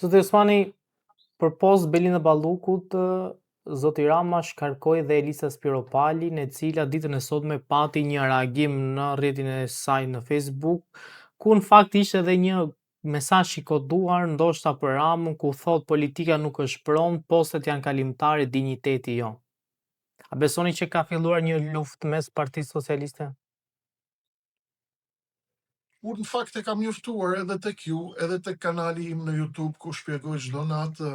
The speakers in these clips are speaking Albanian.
Zoti Osmani, për post Belinda Ballukut, zoti Rama shkarkoi dhe Elisa Spiropalin, e cila ditën e sotme pati një reagim në rrjetin e saj në Facebook, ku në fakt ishte edhe një mesazh i koduar ndoshta për Ramën, ku thot politika nuk është pronë, postet janë kalimtare, dinjiteti jo. A besoni që ka filluar një luftë mes Partisë Socialiste? Unë në fakt e kam njoftuar edhe tek ju, edhe tek kanali im në YouTube ku shpjegoj çdo natë,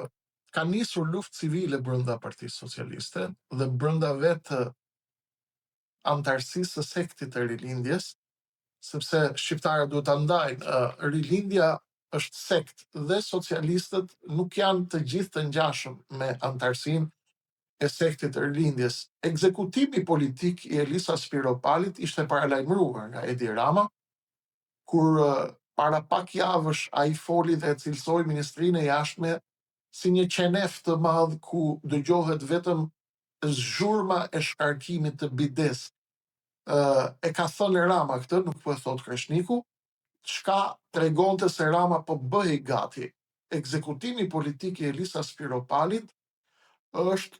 ka nisur luftë civile brenda Partisë Socialiste dhe brenda vetë antarësisë së sektit të rilindjes, sepse shqiptarët duhet ta ndajnë, rilindja është sekt dhe socialistët nuk janë të gjithë të ngjashëm me antarësinë e sektit të rilindjes. Ekzekutimi politik i Elisa Spiropalit ishte paralajmëruar nga Edi Rama, kur para pak javësh ai foli dhe cilësoi Ministrinë e Jashtme si një qenef të madh ku dëgjohet vetëm zhurma e shkarkimit të bides. E ka thënë Rama këtë, nuk po e thot Kreshniku, çka tregonte se Rama po bëhej gati. Ekzekutimi politik i Elisa Spiropalit është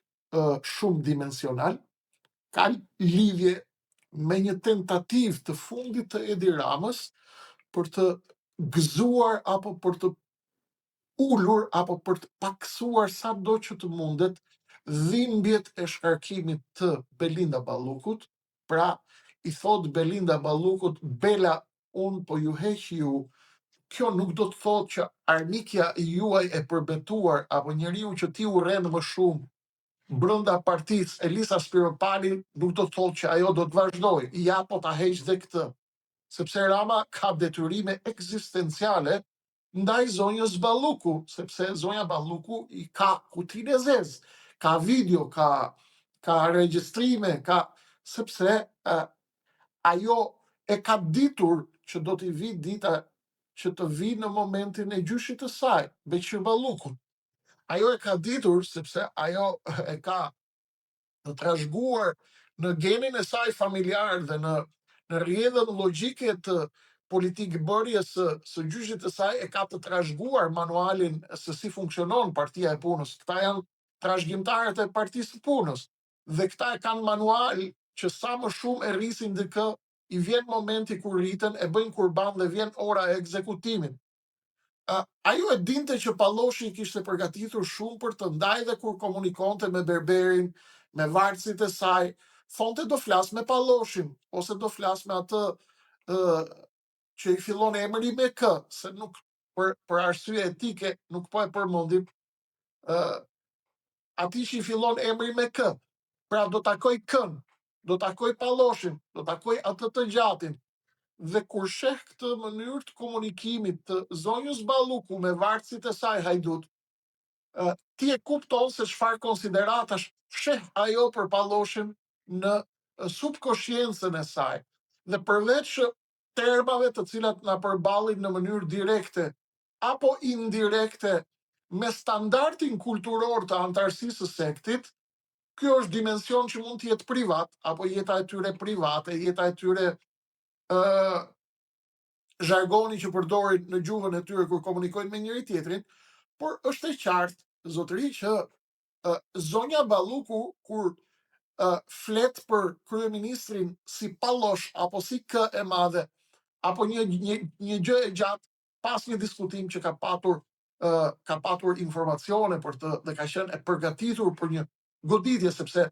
shumë dimensional, ka lidhje me një tentativë të fundit të Edi Ramës për të gëzuar apo për të ulur apo për të paksuar sado që të mundet dhimbjet e shkarkimit të Belinda Ballukut. Pra, i thot Belinda Ballukut, Bela, unë po ju heq ju, kjo nuk do të thot që armikja juaj e përbetuar apo njeriu që ti urren më shumë brenda partisë Elisa Spiropali nuk do të thot që ajo do të vazhdoj. Ja, po ta heq dhe këtë. Sepse Rama ka detyrime ekzistenciale ndaj zonjës Balluku, sepse zonja Balluku i ka kutinë e zezë, ka video, ka regjistrime, sepse ajo e ka ditur që do t'i vi dita që të vi në momentin e gjyshit të saj, Beqir Ballukut. Ajo e ka ditur sepse ajo e ka të trashëguar në genin e saj familjar dhe në rrjedhën logjike të politikbërjes së gjyshit të saj, e ka të trashëguar manualin se si funksionon Partia e Punës. Këta janë trashëgimtarët e Partisë së Punës dhe këta e kanë manual që sa më shumë e rrisin dikë, i vjen momenti kur rriten, e bëjnë kurban dhe vjen ora e ekzekutimit. Ajo e dinte që Palloshi kishte përgatitur shumë për të ndaj dhe kur komunikonte me Berberin, me varësit e saj, thonte do flas me Palloshin, ose do flas me atë që i fillon emri me K, se nuk për arsye etike nuk po e përmendim, ati që i fillon emri me K. Pra do takoj K-n, do takoj Palloshin, do takoj atë të gjatin. Dhe kur sheh këtë mënyrë të komunikimit të zonjës Balluku me varësit e saj hajdut, ti e kupton se çfarë konsideratash sheh ajo për Palloshin në subkonsciencën e saj. Dhe përveç termave të cilat na përballin në mënyrë direkte apo indirekte me standardin kulturor të antarësisë së sektit, ky është dimension që mund të jetë privat, apo jeta e tyre private, jeta e tyre zhargoni që përdorin në gjuhën e tyre kur komunikojnë me njëri tjetrin, por është e qartë, zotëri, që zonja Balluku kur flet për kryeministrin si Pallosh apo si K e madhe, apo një gjë e gjatë pas një diskutim që ka patur informacione për të dhe ka qenë e përgatitur për një goditje, sepse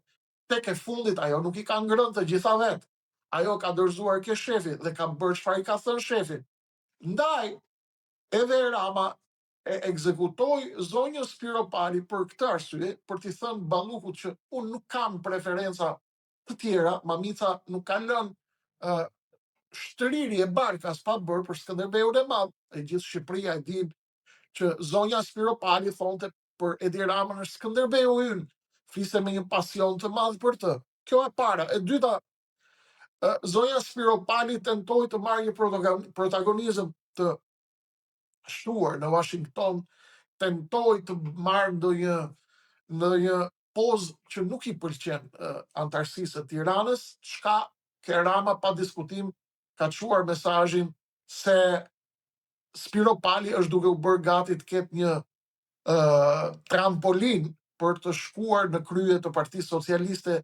tek e fundit ajo nuk i ka ngrënë të gjitha vetë. Ajo ka dorëzuar ke shefi dhe ka bërë çfarë i ka thënë shefi. Ndaj, edhe Rama e ekzekutoi zonjën Spiropali për këtë arsye, për t'i thënë Ballukut që unë nuk kam preferenca të tjera, mamica nuk ka lënë shtrirje barkas pa bërë për Skënderbeun e Madh. E gjithë Shqipëria e din që zonja Spiropali thonte për Edi Ramën është Skënderbeu ynë, fliste me një pasion të madh për të. Kjo e para. E dyta, zonja Spiropali tentoi të marrë një protagonizëm të shtuar në Washington, tentoi të marrë ndonjë pozë që nuk i pëlqen antarësisë së Tiranës, çka ke Rama pa diskutim ka çuar mesazhin se Spiropali është duke u bërë gati të ketë një trampolin për të shkuar në krye të Partisë Socialiste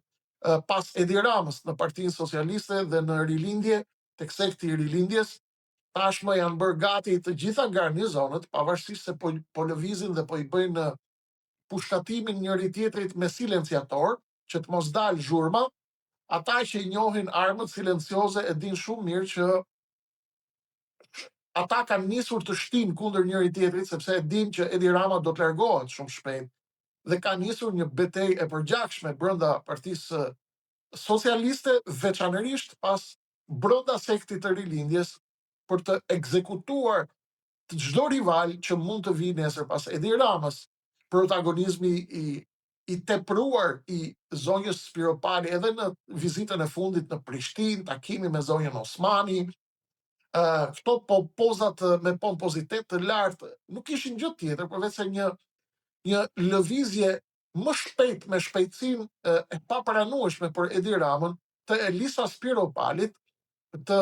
pas Edi Ramës në Partinë Socialiste dhe në rilindje, tek sekti i rilindjes. Tashmë janë bërë gati të gjitha garnizonët, pavarësisht se po lëvizin dhe po i bëjnë pushtatimin njëri tjetrit me silenciator, që të mos dalë zhurma. Ata që i njohin armët silencioze e din shumë mirë që ata kanë nisur të shtinë kundër njëri tjetrit, sepse e din që Edi Rama do të largohet shumë shpejt, dhe ka nisur një betejë e përgjakshme brenda Partisë Socialiste, veçanërisht pas brenda sektit të rilindjes, për të ekzekutuar të çdo rival që mund të vijë nesër pas Edi Ramës. Protagonizmi i tepruar i zonjës Spiro Pali edhe në vizitën e fundit në Prishtinë, takimi me zonjën Osmani, këto pozat me pompozitet të lartë nuk ishin gjë tjetër përveç se një lëvizje më shpejt me shpejtësinë e papranueshme për Edi Ramën të Elisa Spiro Palit, të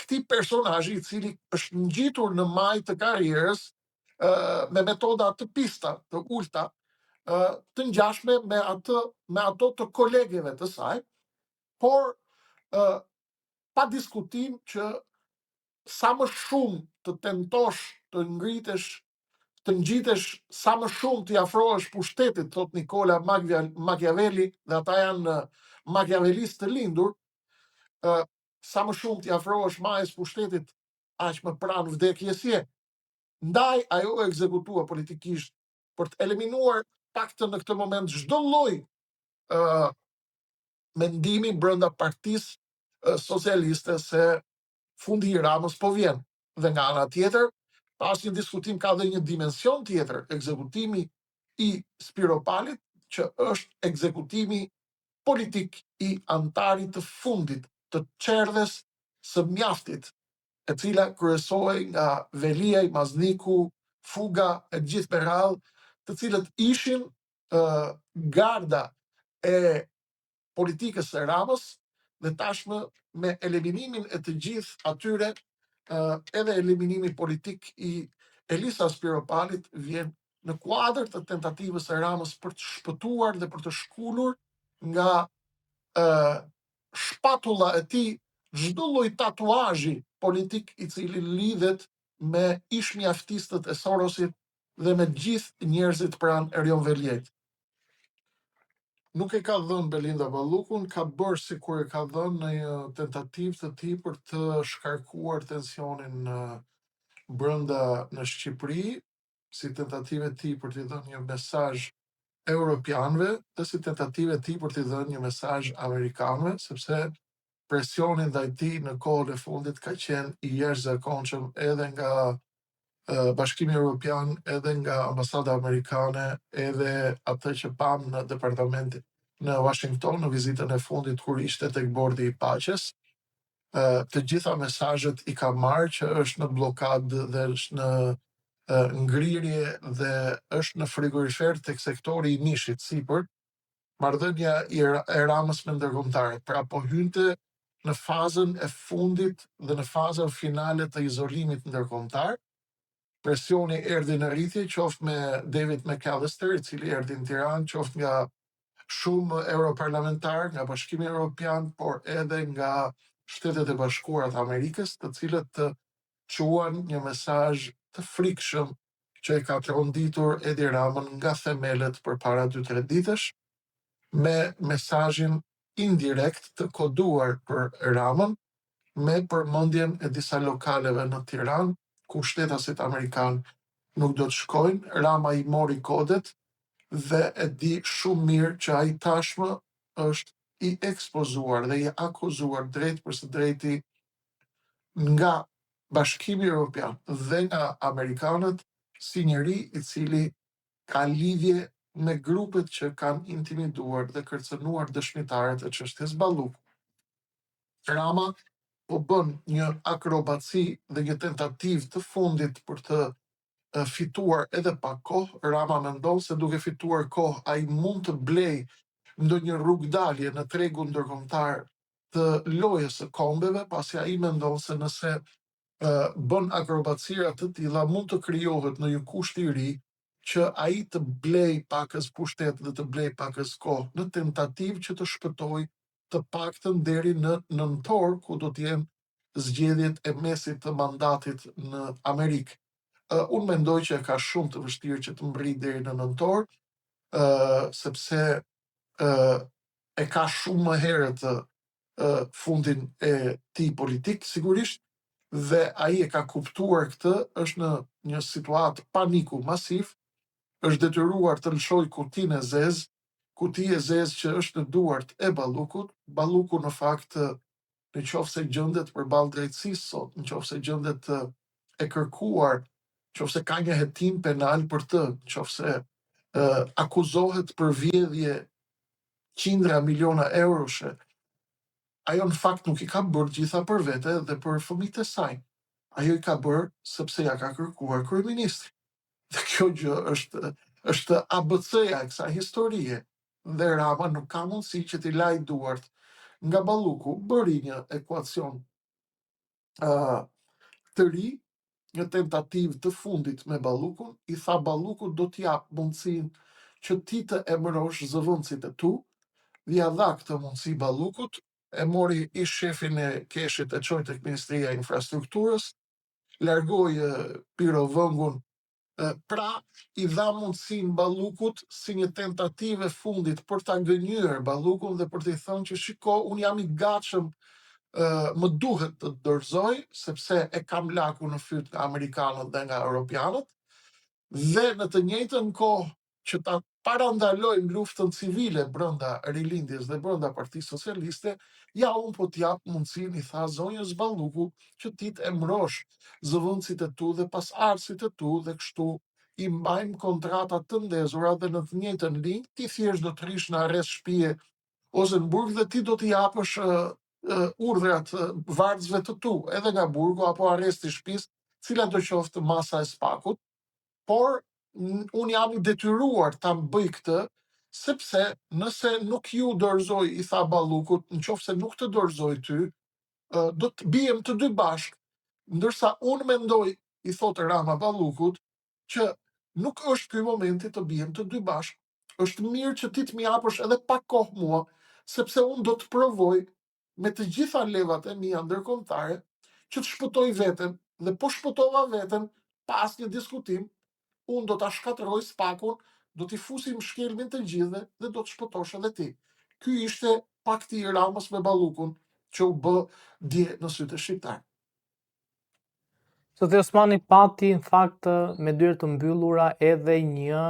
këtij personazhi i cili është ngjitur në majë të karrierës me metoda të pista, të ulta, të ngjashme me ato të kolegeve të saj, por pa diskutim që sa më shumë të tentosh të ngritesh, të ngjitesh sa më shumë të afrohesh pushtetit, thot Nicola Machiavelli, dhe ata janë machiavellistë të lindur, sa më shumë të afrohesh majës pushtetit, aq më pranë vdekjes je. Ndaj ajo e ekzekutua politikisht për të eliminuar paktën në këtë moment çdo lloj mendimi brenda Partisë Socialiste se fundi i Ramës po vjen. Dhe nga ana tjetër, pas një diskutim ka dhe një dimension tjetër, ekzekutimi i Spiro Palit, që është ekzekutimi politik i antarit të fundit të çerdhes së mjaftit, e cila kryesohej nga Velia, Mazniku, Fuga e gjithë me radhë, të cilët ishin garda e politikës së Ramës, dhe tashmë me eliminimin e të gjithë atyre, edhe eliminimi politik i Elisa Spiro Palit vjen në kuadër të tentativës së Ramës për të shpëtuar dhe për të shkulur nga shpatulla e tij çdo lloj tatuazhi politik i cili lidhet me ishmjaftistët e Sorosit dhe me gjithë njerëzit pranë Erion Veliet. Nuk e ka dhënë Belinda Ballukun, ka bërë sikur e ka dhënë në një tentativë të tij për të shkarkuar tensionin brenda në Shqipëri, si tentativë e tij për t'i dhënë një mesazh europianëve dhe si tentativë e tij për t'i dhënë një mesazh amerikanëve, sepse presioni ndaj tij në kohën e fundit ka qenë i jashtëzakonshëm edhe nga Bashkimi Evropian, edhe nga ambasada amerikane, edhe atë që pam në departamentin në Washington në vizitën e fundit kur ishte tek bordi i paqes. Të gjitha mesazhet i ka marrë që është në blokadë dhe është në ngrirje dhe është në frigorifer tek sektori i Mishit sipër, marrëdhënia e Ramës me ndërkombëtarët. Pra po hynte në fazën e fundit dhe në fazën finale të izolimit ndërkombëtar. Presioni erdhi në rritje, qoftë me David McAllister, i cili erdhi në Tiranë, qoftë nga shumë europarlamentar, nga Bashkimi Evropian, por edhe nga Shtetet e Bashkuara të Amerikës, të cilët të quan një mesazh të frikshëm që e ka tronditur Edi Ramën nga themelet përpara 2-3 ditësh, me mesazhin indirekt të koduar për Ramën, me përmendjen e disa lokaleve në Tiranë, ku shtetasit amerikan nuk do të shkojnë. Rama i mori kodet dhe e di shumë mirë që ai tashmë është i ekspozuar dhe i akuzuar drejt për së drejti nga Bashkimi Evropian dhe nga amerikanët si njeri i cili ka lidhje me grupet që kanë intimiduar dhe kërcënuar dëshmitarët e çështjes Balluku. Rama po bën një akrobaci dhe një tentativë të fundit për të fituar edhe pak kohë. Rama mendon se duke fituar kohë ai mund të blej ndonjë rrugdalje në tregun ndërkombëtar të lojës së kombeve, pasi ai mendon se nëse bën akrobacira të tilla mund të krijohet në një kusht i ri që ai të blej pakës pushtet dhe të blej pakës kohë në tentativë që të shpëtoj të paktën deri në nëntor, ku do të jenë zgjedhjet e mesit të mandatit në Amerikë. Unë mendoj që ka shumë të vështirë që të mbërrit deri në nëntor, sepse e ka shumë më herët fundin e tij politik, sigurisht, dhe ai e ka kuptuar këtë, është në një situatë paniku masiv, është detyruar të lëshoj kutinë e zezë, kuti e zezë që është në duart e Ballukut. Balluku në fakt, në qoftë se gjendet përballë drejtësisë sot, në qoftë se gjendet e kërkuar, në qoftë se ka një hetim penal për të, në qoftë se akuzohet për vjedhje qindra miliona euroshe, ajo në fakt nuk i ka bërë gjitha për vete dhe për fëmijët e saj. Ajo i ka bërë sepse ja ka kërkuar kryeministri. Dhe kjo gjë është ABC-ja e kësaj historie. Dhe Rama nuk ka mundësi që t'i laj duart nga Balluku. Bëri një ekuacion të ri, një tentativë të fundit me Ballukun, i tha Ballukut do t'jap mundësinë që ti të emërosh zëvendësit e tu, dhe ja dha këtë mundësi Ballukut, e mori ish shefin e keshit e çoi tek Ministria e Infrastrukturës, largoi Piro Vëngun, pra i dha mundësinë Ballukut si një tentativë e fundit për ta gënjur Ballukun dhe për t'i thënë që shiko, unë jam i gatshëm, më duhet të dorëzoj, sepse e kam laku në fyt nga amerikanët dhe nga europianët, dhe në të njëjtën kohë që ta parandalojmë luftën civile brenda rilindjes dhe brenda Partisë Socialiste, ja unë po t'jap mundësinë, i tha zonjës Balluku, që ti të emërosh zëvendësit e tu dhe pasardhësit e tu, dhe kështu i mbajmë kontratat të ndezura dhe në të njëjtën linjë ti thjesht do të rish në arrest shtëpie ose në burg dhe ti do t'i japësh urdhrat varësve të tu, edhe nga burgu apo arresti i shtëpisë, cila do qoftë masa e spakut, por unë jam i detyruar ta bëj këtë, sepse nëse nuk ju dorëzoj, i tha Ballukut, nëse nuk të dorëzoj ty, do të bijem të dy bashk, ndërsa unë mendoj, i thotë Rama Ballukut, që nuk është ky momenti të bijem të dy bashk. Është mirë që ti të më japësh edhe pak kohë mua, sepse unë do të provoj me të gjitha levat e mia ndërkombëtare që të shpëtoj veten, dhe po shpëtova veten pas një diskutim, unë do ta shkatërroj spakun, do t'i fusim shkelmin të gjithëve dhe do të shpëtosh edhe ti. Ky ishte pakti i Ramës me Ballukun që u bë dje në sytë e shqiptarë. Zoti Osmani pati në fakt me dyert të mbyllura edhe një,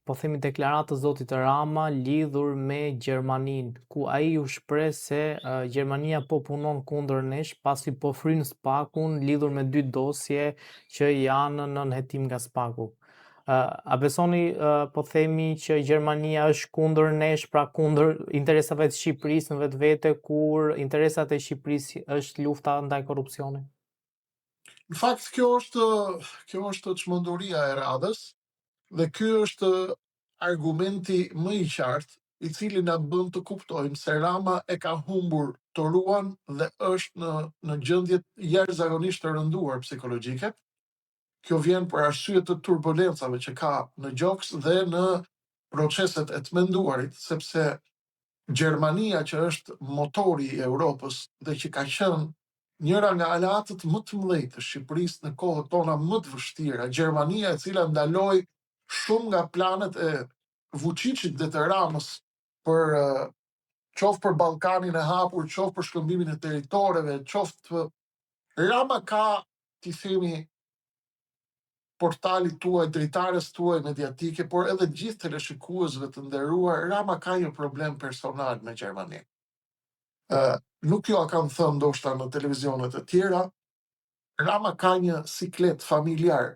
po themi, deklaratë të zotit Rama lidhur me Gjermaninë, ku ai u shpreh se Gjermania po punon kundër nesh pasi po fryn spakun lidhur me dy dosje që janë në hetim nga spaku. A besoni, po themi, që Gjermania është kundër nesh, pra kundër interesave të Shqipërisë në vetvete, kur interesat e Shqipërisë është lufta ndaj korrupsionit? Në fakt, kjo është çmenduria e radhës, dhe ky është argumenti më i qartë, i cili na bën të kuptojmë se Rama e ka humbur toruan dhe është në gjendje jashtëzakonisht të rënduar psikologjike. Kjo vjen për arsye të turbulencave që ka në gjoks dhe në proceset e të menduarit, sepse Gjermania, që është motori i Europës dhe që ka qenë njëra nga aleatët më të mëdhenj të Shqipërisë në kohët tona më të vështira, Gjermania e cila ndaloi shumë nga planet e Vučićit dhe të Ramës për qoftë për Ballkanin e hapur, qoftë për shkëmbimin e territoreve, qoftë Rama ka, ti themi, portalit tuaj, dritares tuaj mediatike, por edhe gjithë teleshikuesve të nderuar, Rama ka një problem personal me Gjermaninë. Nuk ju a kanë thënë ndoshta në televizionet e tjera, Rama ka një siklet familjar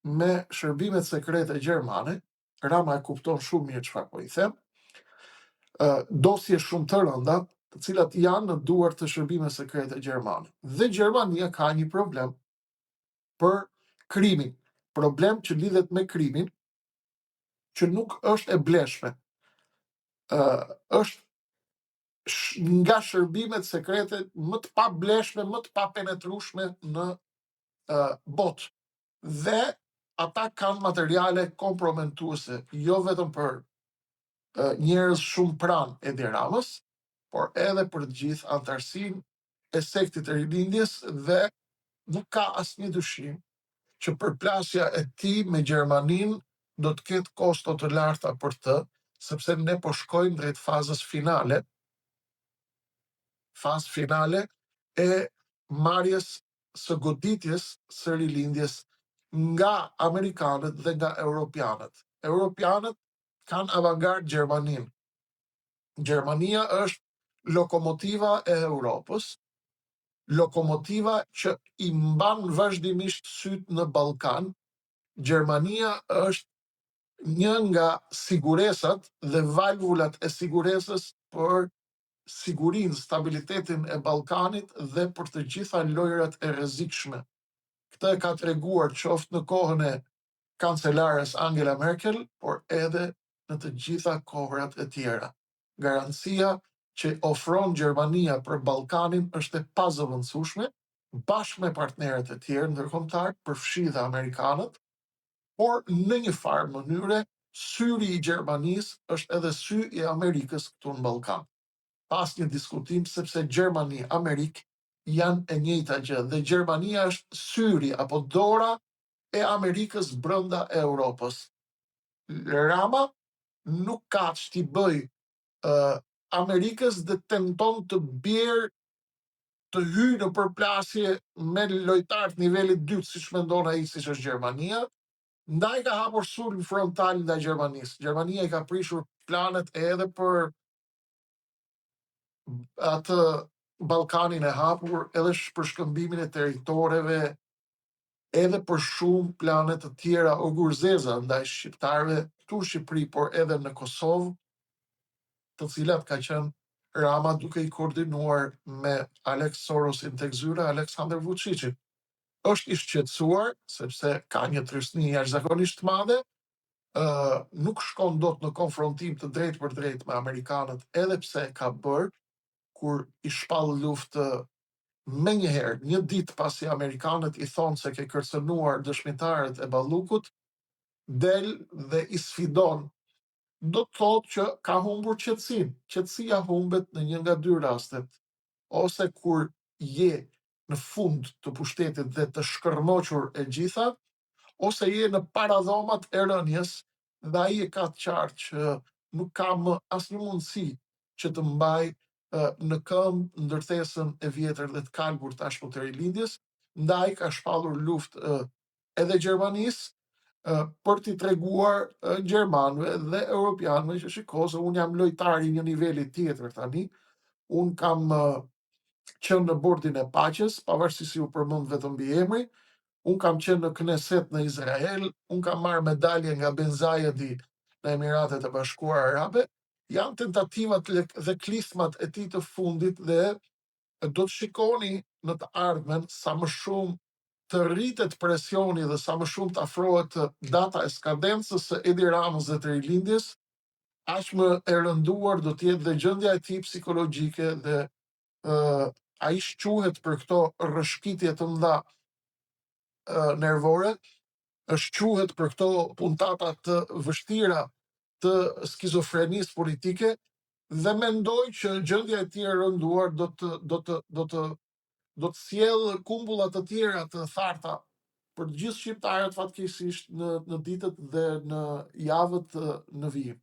me shërbimet sekrete gjermane. Rama e kupton shumë mirë çfarë po i them. Dosje shumë të rënda, të cilat janë në duart të shërbimeve sekrete gjermane. Dhe Gjermania ka një problem për krimin. Problem që lidhet me krimin, që nuk është e bleshme. Është nga shërbimet sekrete më të pa bleshme, më të pa penetrueshme në botë. Dhe ata kanë materiale komprometuese, jo vetëm për njerëz shumë pranë Edi Ramës, por edhe për të gjithë antarësinë e sektit të rilindjes, dhe nuk ka asnjë dyshim që përplasja e tij me Gjermaninë do të ketë kosto të larta për të, sepse ne po shkojmë drejt fazë finale e marrjes së goditjes së rilindjes nga amerikanët dhe nga europianët. Europianët kanë avangard Gjermaninë. Gjermania është lokomotiva e Europës, lokomotiva që i mban vazhdimisht syt në Ballkan. Gjermania është një nga siguresat dhe valvulat e siguresës për sigurinë, stabilitetin e Ballkanit dhe për të gjitha lojrat e rrezikshme. Këtë e ka treguar qoftë në kohën e kancelares Angela Merkel, por edhe në të gjitha kohrat e tjera. Garancia që ofron Gjermania për Ballkanin është e pazëvendësueshme, bashkë me partnerët e tjerë ndërkombëtar, përfshi dhe amerikanët, por në një farë mënyre syri i Gjermanisë është edhe sy i Amerikës këtu në Ballkan. Pas një diskutim, sepse Gjermani, Amerikë janë e njëjta gjë, dhe Gjermania është syri apo dora e Amerikës brenda e Europës. Rama nuk ka që t'i bëj Amerikës dhe tenton të bjerë të hyjë në përplasje me lojtarë të nivelit dytë, siç mendon ai, siç është Gjermania, ndaj ka hapur sulm frontal ndaj Gjermanisë. Gjermania i ka prishur planet edhe për atë Ballkanin e hapur, edhe për shkëmbimin e territoreve, edhe për shumë plane të tjera ogurzeza ndaj shqiptarëve këtu në Shqipëri, por edhe në Kosovë, të cilat ka qenë Rama duke i koordinuar me Alex Sorosin tek zyra Aleksandr Vučićit. Është i shqetësuar sepse ka një trysni jashtëzakonisht të madhe, nuk shkon dot në konfrontim të drejtë për drejtë me amerikanët, edhe pse ka bërë kur i shpall luftë me njëherë, një ditë pasi amerikanët i thonë se ke kërcënuar dëshmitarët e Ballukut, del dhe i sfidon. Do të thotë që ka humbur qetësinë. Qetësia humbet në një nga dy rastet. Ose kur je në fund të pushtetit dhe të shkërmoqur e gjitha, ose je në paradhomat e rënjes dhe ai e ka të qartë që nuk ka më asnjë mundësi që të mbaj në këmbë ndërtesën e vjetër dhe të kalbur tashmë të rilindjes, ndaj ka shpallur luftë edhe Gjermanisë, për t'i treguar gjermanëve dhe europianëve që shiko se unë jam lojtar i një niveli tjetër tani, unë kam qenë në bordin e paqes, pavarësisht se u përmend vetëm mbi emri, unë kam qenë në Kneset në Izrael, unë kam marrë medalje nga Ben Zayedi në Emiratet e Bashkuara Arabe. Janë tentativat dhe klithmat e tij të fundit, dhe do të shikoni në të ardhmen sa më shumë të rritet presioni dhe sa më shumë të afrohet data e skadencës së Edi Ramës dhe të rilindjes, aq më e rënduar do të jetë dhe gjendja e tij psikologjike, dhe ai shquhet për këto rrëshqitje të mëdha nervore, shquhet për këto puntata të vështira të skizofrenisë politike, dhe mendoj që gjendja e tij e rënduar do të sjellë kumbulla të tjera të tharta për të gjithë shqiptarët fatkeqësisht në ditët dhe në javët në vijim.